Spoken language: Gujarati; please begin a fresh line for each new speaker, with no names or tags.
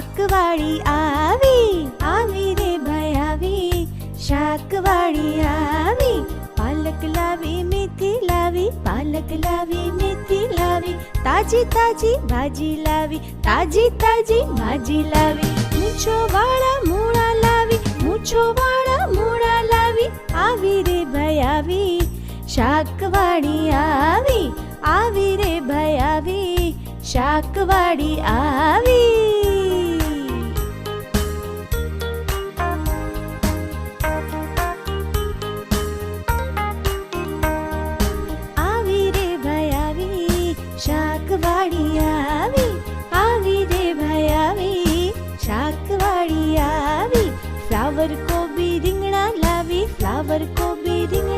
શાકવાળી આવી રે ભાઈ આવી, શાકવાળી આવી. પાલક લાવી મેથી લાવી, પાલક લાવી મેથી લાવી. તાજી તાજી ભાજી લાવી, તાજી તાજી ભાજી લાવી. મૂછો વાળા મૂળા લાવી, મૂછો વાળા મૂળા લાવી. આવી રે ભાઈ આવી, શાકવાળી આવી રે ભાઈ આવી, શાકવાળી આવી. આવી રે ભાઈ આવી, શાકવાળી આવી રે ભાઈ આવી, શાકવાળી આવી. ફ્લાવર કોબી રીંગણા લાવી, ફ્લાવર કોબી રીંગણા